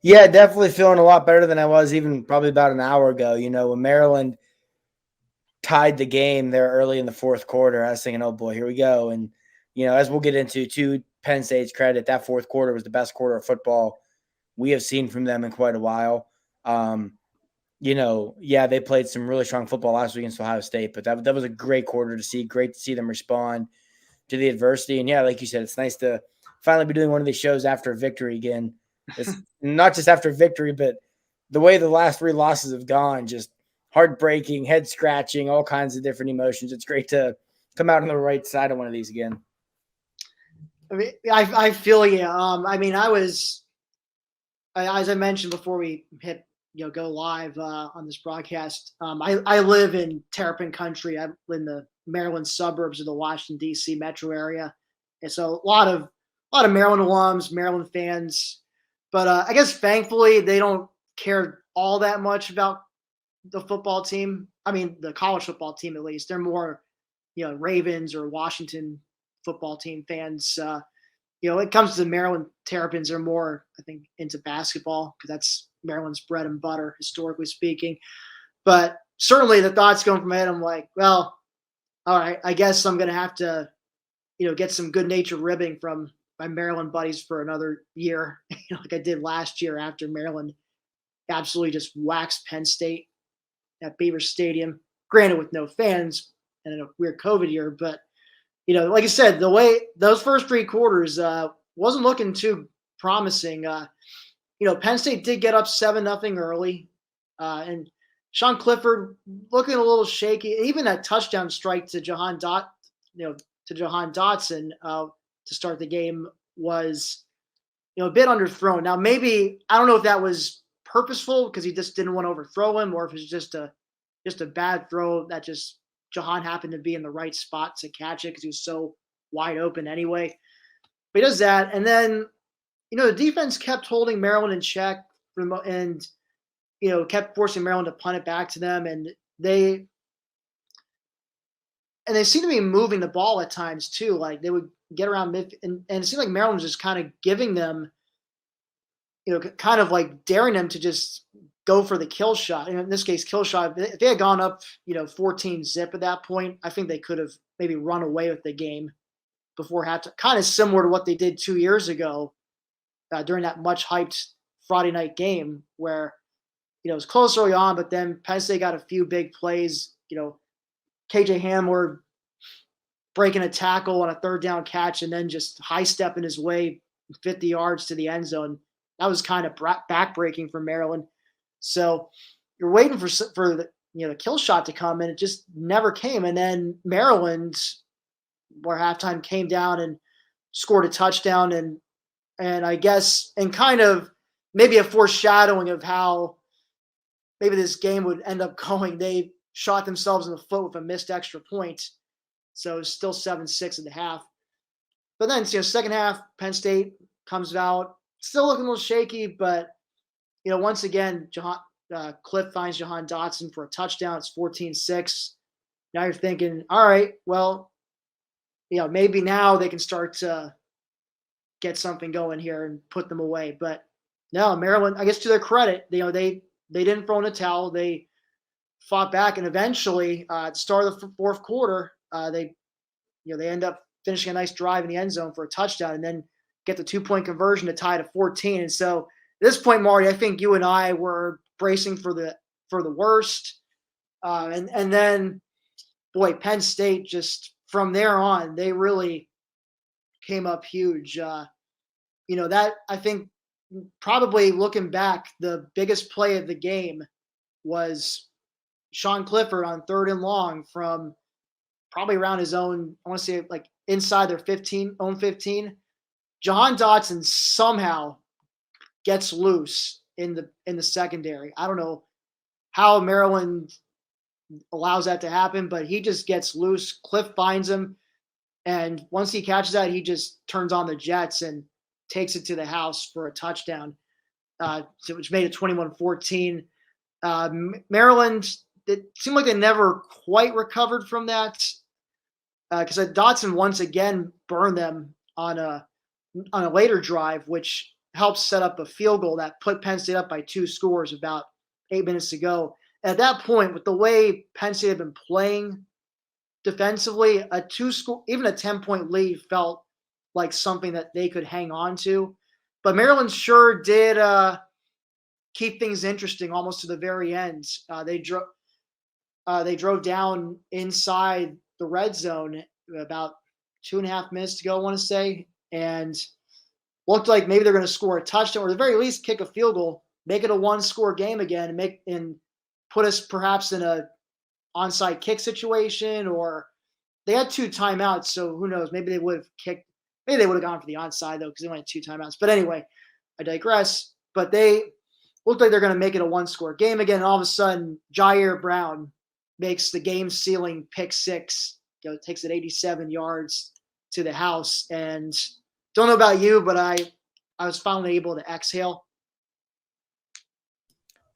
Yeah, definitely feeling a lot better than I was even probably about an hour ago. When Maryland tied the game there early in the fourth quarter, I was thinking, oh boy, here we go. And, as we'll get into, to Penn State's credit, that fourth quarter was the best quarter of football we have seen from them in quite a while. Um, yeah, they played some really strong football last week against Ohio State, but that was a great quarter to see. Great to see them respond to the adversity. And yeah, like you said, it's nice to finally be doing one of these shows after a victory again. It's not just after victory, but the way the last three losses have gone, just heartbreaking, head scratching, all kinds of different emotions. It's great to come out on the right side of one of these again. I mean, I feel you. I mean, as I mentioned before we hit go live on this broadcast. I live in Terrapin country. I live in the Maryland suburbs of the Washington D.C. metro area, and so a lot of Maryland alums, Maryland fans. But I guess thankfully they don't care all that much about the football team. I mean, the college football team at least. They're more Ravens or Washington football team fans. When it comes to the Maryland Terrapins, they're more, I think, into basketball because that's Maryland's bread and butter, historically speaking. But certainly the thoughts going from my head, I'm like, well, all right, I guess I'm going to have to, get some good natured ribbing from my Maryland buddies for another year, like I did last year after Maryland absolutely just waxed Penn State at Beaver Stadium. Granted, with no fans and in a weird COVID year, but like I said, the way those first three quarters wasn't looking too promising. Penn State did get up 7-0 early, and Sean Clifford looking a little shaky. Even that touchdown strike to Jahan Dotson to start the game was a bit underthrown. Now maybe I don't know if that was purposeful because he just didn't want to overthrow him, or if it's just a bad throw that just Jahan happened to be in the right spot to catch it because he was so wide open anyway. But he does that, and then the defense kept holding Maryland in check, and kept forcing Maryland to punt it back to them, and they seem to be moving the ball at times too. Like they would get around mid, and it seemed like Maryland was just kind of giving them, kind of like daring them to just go for the kill shot. And in this case, kill shot. If they had gone up, 14 zip at that point, I think they could have maybe run away with the game before halftime. Kind of similar to what they did 2 years ago during that much hyped Friday night game, where it was close early on, but then Penn State got a few big plays. KJ Hamler breaking a tackle on a third down catch, and then just high stepping his way 50 yards to the end zone. That was kind of backbreaking for Maryland. So you're waiting for the kill shot to come, and it just never came. And then Maryland, where halftime came down and scored a touchdown, and I guess and kind of maybe a foreshadowing of how maybe this game would end up going. They shot themselves in the foot with a missed extra point, so it's still 7-6 at the half. But then second half, Penn State comes out, still looking a little shaky, but once again, Cliff finds Jahan Dotson for a touchdown. It's 14-6. Now you're thinking, all right, well, maybe now they can start to get something going here and put them away. But no, Maryland, I guess to their credit, they didn't throw in a towel. They fought back, and eventually, at the start of the fourth quarter, they end up finishing a nice drive in the end zone for a touchdown, and then get the 2-point conversion to tie to 14. And so at this point, Marty, I think you and I were bracing for the worst, and then, boy, Penn State just from there on, they really came up huge. That I think probably looking back, the biggest play of the game was Sean Clifford on 3rd and long from probably around his own, I want to say like inside their own 15. Jahan Dotson somehow gets loose in the secondary. I don't know how Maryland allows that to happen, but he just gets loose. Cliff finds him, and once he catches that, he just turns on the jets and takes it to the house for a touchdown, which made it 21-14. Maryland, it seemed like they never quite recovered from that because Dotson once again burned them on a later drive, which helped set up a field goal that put Penn State up by 2 scores about 8 minutes to go. At that point, with the way Penn State had been playing defensively, a 2-score, even a 10-point lead felt like something that they could hang on to. But Maryland sure did keep things interesting almost to the very end. They drove down inside the red zone about 2.5 minutes to go, I want to say, and looked like maybe they're going to score a touchdown, or at the very least kick a field goal, make it a 1-score game again, and put us perhaps in a onside kick situation. Or they had 2 timeouts, so who knows? Maybe they would have kicked. Maybe they would have gone for the onside though, because they only had 2 timeouts. But anyway, I digress. But they looked like they're going to make it a 1-score game again. And all of a sudden, Jair Brown makes the game-sealing pick 6. Takes it 87 yards to the house. And don't know about you, but I was finally able to exhale